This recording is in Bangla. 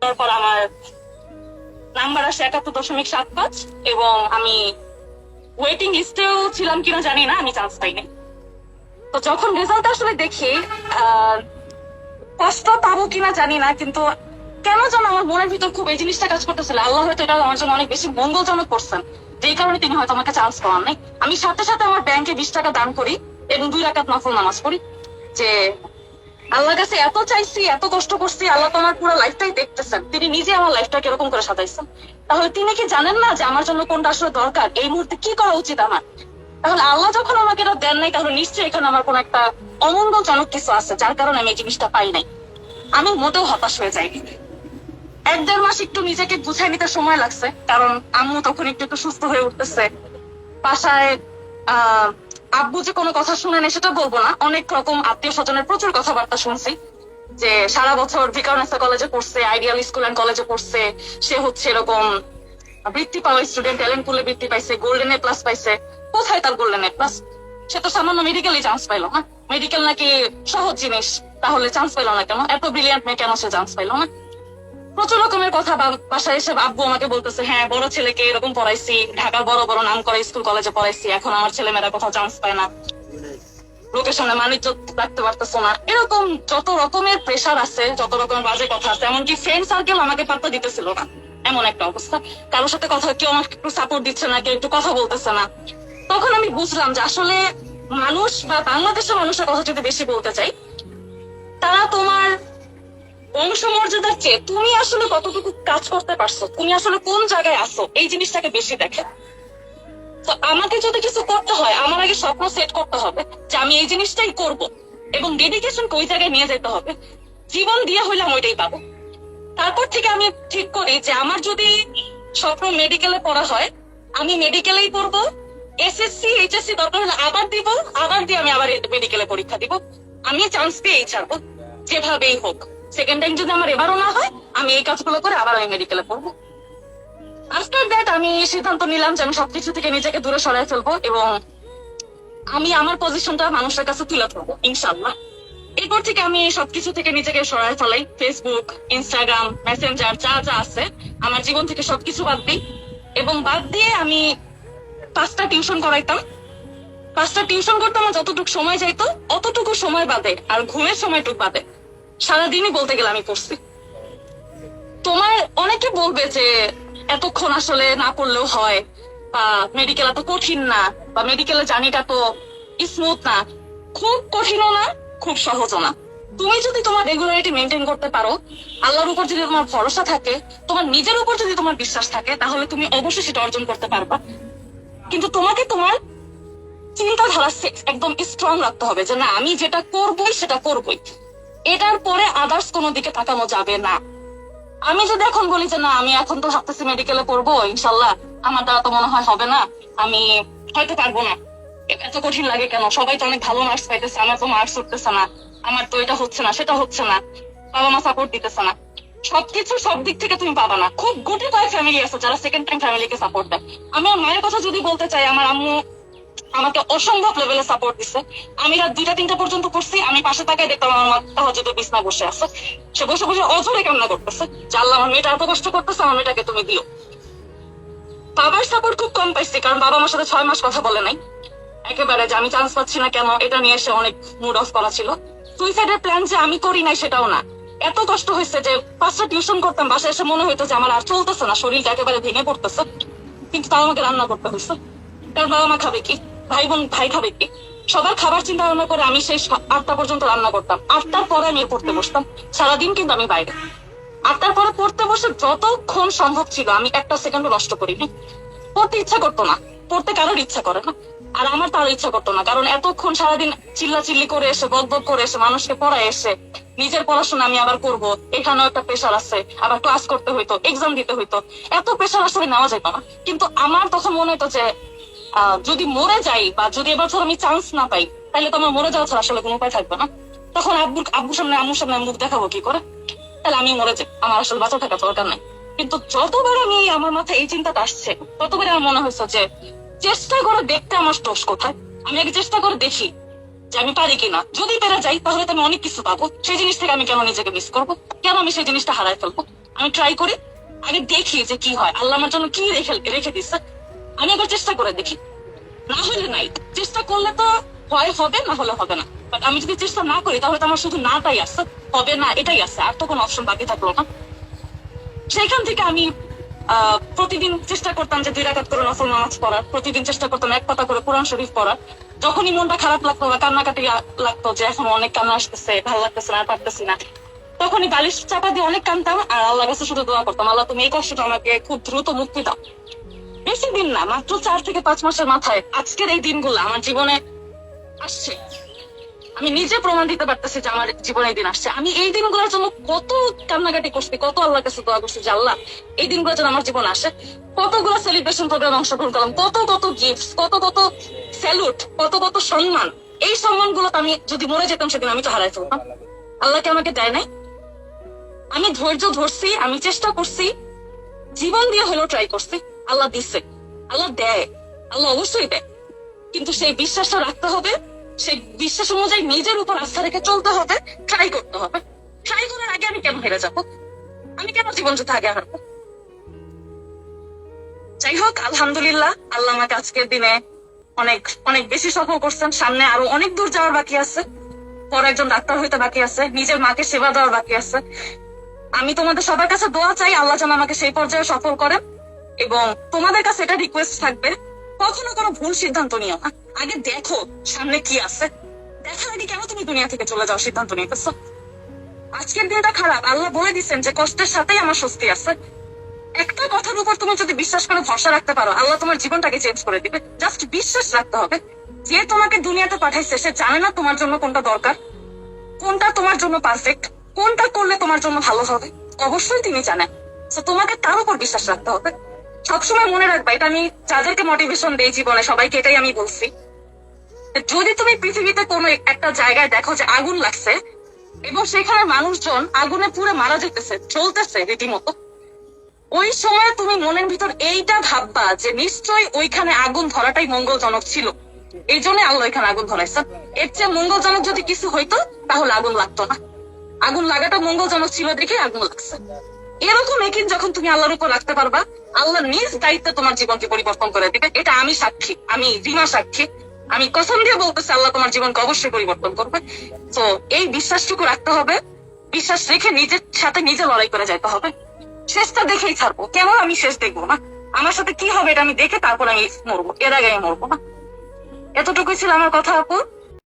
তারপর আমার নাম্বার আসে ৭১.৭৫ এবং আমি ওয়েটিং লিস্টেও ছিলাম কিনা জানি না, আমি চান্স পাইনি। তো যখন রেজাল্ট আসলে দেখি কষ্ট পাবো কিনা জানি না, কিন্তু কেন যেন আমার মনের ভিতর খুব এই জিনিসটা কাজ করতেছিল, আল্লাহ হয়তো এটা আমার জন্য অনেক বেশি মঙ্গলজনক করছেন, যেই কারণে তিনি হয়তো আমাকে চান্স পাওয়ার নাই। আমি সাথে সাথে আমার ব্যাংকে ২০ টাকা দান করি এবং ২ রাকাত নফল নামাজ পড়ি, যে আল্লাহর কাছে এত চাইছি, এত কষ্ট করছি, আল্লাহ তো আমার পুরো লাইফটাই দেখতেছেন, তিনি নিজে আমার লাইফটা কিরকম করে সাজাইছেন। তাহলে তিনি কি জানেন না যে আমার জন্য কোনটা আসলে দরকার, এই মুহূর্তে কি করা উচিত আমার? তাহলে আল্লাহ যখন আমাকে এটা দেন নাই, তাহলে নিশ্চয়ই এখানে আমার কোন একটা অমঙ্গলজনক কিছু আছে, যার কারণে আমি এই জিনিসটা পাই নাই। আমি মোটেও হতাশ হয়ে যাইনি। ১-১.৫ মাস একটু নিজেকে গুছাই নিতে সময় লাগছে, কারণ আম্মু তখন একটু একটু সুস্থ হয়ে উঠতেছে। বাসায় আব্বু যে কোনো কথা শুনে নেই সেটা বলবো না, অনেক রকম আত্মীয় স্বজনের প্রচুর কথাবার্তা শুনছি, যে সারা বছর ভিকারুননিসা কলেজে পড়ছে, আইডিয়াল স্কুল এন্ড কলেজে পড়ছে, সে হচ্ছে এরকম বৃত্তি পাওয়া স্টুডেন্ট, ট্যালেন্ট পুলে বৃত্তি পাইছে, গোল্ডেন এ প্লাস পাইছে। কোথায় তার গোল্ডেন এ প্লাস? সে তো সামান্য মেডিকেলই চান্স পাইলো না। মেডিকেল নাকি সহজ জিনিস, তাহলে চান্স পাইলো না কেন? এত ব্রিলিয়ান্ট মেয়ে কেন সে চান্স পাইলো না? প্রচুর রকমের কথা বাসায় এসে আব্বু আমাকে বলতেছে, হ্যাঁ বড় ছেলেকে এরকম পড়াইছি, ঢাকার বড় বড় নাম করা স্কুল কলেজে পড়াইছি, এখন আমার ছেলেমেয়েরা কোথাও চান্স পায় না, লোকের সামনে মানিজ্য রাখতে পারতেছো না, এরকম যত রকমের প্রেশার আছে, যত রকমের বাজে কথা আছে। এমনকি ফ্রেন্ড সার্কেল আমাকে পাত্তা দিতেছিল না, এমন একটা অবস্থা। কারোর সাথে কথা, কেউ আমাকে একটু সাপোর্ট দিচ্ছে না, কেউ একটু কথা বলতেছে না। তখন আমি বুঝলাম যে আসলে মানুষ বা বাংলাদেশের মানুষের কথা যদি বেশি বলতে চাই, তারা তোমার বংশমর্যাদার চেয়ে তুমি আসলে কতটুকু কাজ করতে পারছো, তুমি আসলে কোন জায়গায় আছো, এই জিনিসটাকে বেশি দেখে। তো আমাকে যদি কিছু করতে হয়, আমার আগে স্বপ্ন সেট করতে হবে যে আমি এই জিনিসটাই করব, এবং ডেডিকেশনকে ওই জায়গায় নিয়ে যেতে হবে। জীবন দিয়ে হইলাম ওইটাই পাবো। তারপর থেকে আমি ঠিক করি যে আমার যদি স্বপ্ন মেডিকেলে পড়া হয়, আমি মেডিকেলেই পড়বো। এসএসসি এইচএসসি দরকার হলে আবার দিব, আবার দিয়ে আমি আবার মেডিকেলে পরীক্ষা দিব। আমি চান্স পেয়েই ছাড়বো, যেভাবেই হোক। সেকেন্ড টাইম যদি আমার এবারও না হয়, আমি এই কাজগুলো করে আবার আমি মেডিকেলে পড়বো। আফটার দ্যাট আমি সিদ্ধান্ত নিলাম যে আমি সবকিছু থেকে নিজেকে দূরে সরাই ফেলবো, এবং আমি আমার পজিশনটা মানুষের কাছে তুলে ধরবো ইনশাল্লাহ। এরপর থেকে আমি সবকিছু থেকে নিজেকে সরাই ফেলাই, ফেসবুক, ইনস্টাগ্রাম, মেসেঞ্জার যা যা আছে আমার জীবন থেকে সবকিছু বাদ দিই, এবং বাদ দিয়ে আমি 5টা টিউশন করাইতাম। 5টা টিউশন করতে আমার যতটুকু সময় যাইতো, অতটুকু সময় বাদে আর ঘুমের সময়টুকু বাদে সারাদিনই বলতে গেলে আমি পড়ছি। তোমার অনেকে বলবে যে এতক্ষণ আসলে না পড়লেও হয়, বা মেডিকেল এত কঠিন না, বা মেডিকেলের জার্নিটা তো স্মুথ না। খুব কঠিনও না, খুব সহজও না। তুমি যদি তোমার রেগুলারিটি মেনটেন করতে পারো, আল্লাহর উপর যদি তোমার ভরসা থাকে, তোমার নিজের উপর যদি তোমার বিশ্বাস থাকে, তাহলে তুমি অবশ্যই সেটা অর্জন করতে পারবা। কিন্তু তোমাকে তোমার চিন্তাধারা একদম স্ট্রং রাখতে হবে যে না, আমি যেটা করবই সেটা করবই, এটার পরে আদার্স কোনো দিকে তাকানো যাবে না। আমি যদি এখন বলি যে না, আমি এখন তো ভাবতেছি মেডিকেলে পড়বো ইনশাল্লাহ, আমার দ্বারা তো মনে হয় হবে না, আমি হয়তো পারবো না, এত কঠিন লাগে কেন, সবাই তো অনেক ভালো মার্কস পাইতেছে, আমার তো মার্কস উঠতেছে না, আমার তো এটা হচ্ছে না সেটা হচ্ছে না, বাবা মা সাপোর্ট দিতেছে না, সবকিছু সব দিক থেকে তুমি পাবা না। খুব গুটি কয়েক ফ্যামিলি আছে যারা সেকেন্ড টাইম ফ্যামিলিকে সাপোর্ট দেয়। আমি আমার মায়ের কথা যদি বলতে চাই, আমার আম্মু আমাকে অসম্ভব লেভেলে সাপোর্ট দিচ্ছে। আমি রাত 2টা-3টা পর্যন্ত পড়ছি, আমি পাশে তাকায় দেখতাম আমার মা তাহাজ্জুদের বিছনায় বসে আছে, সে বসে বসে অঝরে কান্না করতেছে যে আল্লাহ, আমার মেয়েটা এত কষ্ট করতেছে, আমার মেয়েটাকে তুমি দিও। বাবার সাপোর্ট খুব কম পাইছি, কারণ বাবা আমার সাথে 6 মাস কথা বলে নাই একেবারে, যে আমি চান্স পাচ্ছি না কেন, এটা নিয়ে এসে অনেক মুড অফ করা ছিল। সুইসাইডের প্ল্যান যে আমি করি নাই সেটাও না, এত কষ্ট হয়েছে যে 5টা টিউশন করতাম, বাসায় এসে মনে হইতো যে আমার আর চলতেছে না, শরীরটা একেবারে ভেঙে পড়তেছে, কিন্তু তাও আমাকে রান্না করতে হয়েছে। কারণ বাবা মা খাবে কি, ভাই খাবে কি, সবার খাবার চিন্তা ভাবনা করে আমি সেই 8টা পর্যন্ত রান্না করতাম। 8টার পরে আমি পড়তে বসতাম, সারাদিন কিন্তু আমি বাইরে। 8টার পরে পড়তে বসে যতক্ষণ সম্ভব ছিল আমি একটা সেকেন্ডও নষ্ট করিনি। পড়তে ইচ্ছা করতো না, পড়তে কারোর ইচ্ছা করে না, আর আমার তারও ইচ্ছা করতো না, কারণ এতক্ষণ সারাদিন চিল্লাচিল্লি করে এসে, বকবক করে এসে, মানুষকে পড়ায় এসে, নিজের পড়াশোনা আমি আবার করব, এখানেও একটা প্রেশার আছে, আবার ক্লাস করতে হইতো, এক্সাম দিতে হইতো, এত প্রেশার আসলে নেওয়া যেত না। কিন্তু আমার তখন মনে হতো যে যদি মরে যাই, বা যদি এবছর আমি চান্স না পাই, তাহলে তো আমার মরে যাওয়া ছাড়া আসলে কোনো উপায় থাকবে না। তখন আব্বুর সামনে, আম্মুর সামনে মুখ দেখাবো কি করে? তাহলে আমি মরে যাই, আমার আসলে বাঁচা থাকা দরকার নাই। কিন্তু যতবার আমি, আমার মাথায় এই চিন্তাটা আসছে, ততবার আমার মনে হয়েছে যে চেষ্টা করে দেখতে আমার দোষ কোথায়, আমি আগে চেষ্টা করে দেখি, যে আমি পারি কিনা। যদি পেরে যাই তাহলে তো আমি অনেক কিছু পাবো, সেই জিনিস থেকে আমি কেন নিজেকে মিস করবো, কেন আমি সেই জিনিসটা হারাই ফেলবো। আমি ট্রাই করি, আগে দেখি যে কি হয়, আল্লাহ আমার জন্য কি রেখে রেখে দিচ্ছে, আমি একবার চেষ্টা করে দেখি। না হলে নাই, চেষ্টা করলে তো হয় হবে, না হলে হবে না। বাট আমি যদি চেষ্টা না করি তাহলে তো আমার শুধু নাটাই আছে, হবে না এটাই আছে, আর তো কোনো অপশন বাকি থাকলো না। সেইখান থেকে আমি প্রতিদিন চেষ্টা করতাম যে 2 রাকাত করে নফল নামাজ পড়ার, প্রতিদিন চেষ্টা করতাম 1 পাতা করে কোরআন শরীফ পড়ার। যখনই মনটা খারাপ লাগতো বা কান্নাকাটি লাগতো যে এখন অনেক কান্না আসতেছে, ভালো লাগতেছে না, আর পারতেছি না, তখনই বালিশ চাপা দিয়ে অনেক কান্দতাম আর আল্লাহর কাছে শুধু দোয়া করতাম, আল্লাহ তুমি এই কষ্টটা আমাকে খুব দ্রুত মুক্তি দাও। বেশি দিন না, মাত্র 4 থেকে 5 মাসের মাথায় আজকের এই দিনগুলো আমার জীবনে আসছে। আমি নিজে প্রমাণ দিতে পারতেছি যে আমার জীবনে এই দিন আসছে। আমি এই দিনগুলোর জন্য কত কান্নাকাটি করছি, কত আল্লাহর কাছে দোয়া করছি যে আল্লাহ এই দিনগুলো যেন আমার জীবনে আসে। কতগুলো সেলিব্রেশন প্রোগ্রামে অংশগ্রহণ করলাম, কত কত গিফট, কত কত স্যালুট, কত কত সম্মান। এই সম্মানগুলো আমি যদি মরে যেতাম সেদিন আমি তো হারাই ফেলতাম। আল্লাহকে আমাকে দেয় নাই, আমি ধৈর্য ধরছি, আমি চেষ্টা করছি, জীবন দিয়ে হলেও ট্রাই করছি। আল্লাহ দিচ্ছে, আল্লাহ দেয়, আল্লাহ অবশ্যই দেয়, কিন্তু সেই বিশ্বাসটা রাখতে হবে, সেই বিশ্বাস অনুযায়ী নিজের উপর আস্থা রেখে চলতে হবে, ট্রাই করতে হবে। ট্রাই করার আগে আমি কেন হেরে যাবো, আমি কেন জীবন যুদ্ধে আগে হারবো। যাই হোক, আলহামদুলিল্লাহ, আল্লাহ আমাকে আজকের দিনে অনেক অনেক বেশি সফল করছেন। সামনে আরো অনেক দূর যাওয়ার বাকি আছে, পরে একজন ডাক্তার হইতে বাকি আছে, নিজের মাকে সেবা দেওয়ার বাকি আছে। আমি তোমাদের সবার কাছে দোয়া চাই, আল্লাহ যেন আমাকে সেই পর্যায়ে সফল করেন। এবং তোমাদের কাছে এটা রিকোয়েস্ট থাকবে, কখনো কোনো ভুল সিদ্ধান্ত নিও না, আগে দেখো সামনে কি আছে, দেখার আগে কেন তুমি দুনিয়া থেকে চলে যাও সিদ্ধান্ত নিতেছো। আজকের দিনটা খারাপ, আল্লাহ বলে দিচ্ছেন যে কষ্টের সাথেই আমার স্বস্তি আছে। একটা কথার উপর তুমি যদি বিশ্বাস করে ভরসা রাখতে পারো, আল্লাহ তোমার জীবনটাকে চেঞ্জ করে দিবে। জাস্ট বিশ্বাস রাখতে হবে। যে তোমাকে দুনিয়াতে পাঠাইছে সে জানে না তোমার জন্য কোনটা দরকার, কোনটা তোমার জন্য পারফেক্ট, কোনটা করলে তোমার জন্য ভালো হবে, অবশ্যই তিনি জানেন। তো তোমাকে তার উপর বিশ্বাস রাখতে হবে। সবসময় মনে রাখবা, এটা আমি যাদেরকে মোটিভেশন দেই জীবনে সবাইকে এটাই আমি বলছি, যদি তুমি পৃথিবীতে কোনো একটা জায়গায় দেখো যে আগুন লাগছে এবং সেখানে মানুষজন আগুনে পুড়ে মারা যেতেছে, চলতেছে রীতিমতো, ওই সময় তুমি মনের ভিতর এইটা ভাববা যে নিশ্চয়ই ওইখানে আগুন ধরাটাই মঙ্গলজনক ছিল, এই জন্য আল্লাহ এখানে আগুন ধরাইছে। এর চেয়ে মঙ্গলজনক যদি কিছু হইতো তাহলে আগুন লাগতো না, আগুন লাগাটা মঙ্গলজনক ছিল দেখে আগুন লাগছে। এরকম একই যখন তুমি আল্লাহর উপর রাখতে পারবা, আল্লাহ নিজ দায়িত্বে তোমার জীবনকে পরিবর্তন করে দিবে। এটা আমি সাক্ষী, আমি রিমা সাক্ষী, আমি কসম দিয়ে বলতেছি আল্লাহ তোমার জীবনকে অবশ্যই পরিবর্তন করবে। তো এই বিশ্বাসটুকু রাখতে হবে, বিশ্বাস রেখে নিজের সাথে নিজে লড়াই করে যেতে হবে। শেষটা দেখেই ছাড়বো, কেন আমি শেষ দেখবো না, আমার সাথে কি হবে এটা আমি দেখে তারপর আমি মরবো, এর আগে আমি মরবো না। এতটুকুই ছিল আমার কথা আপু।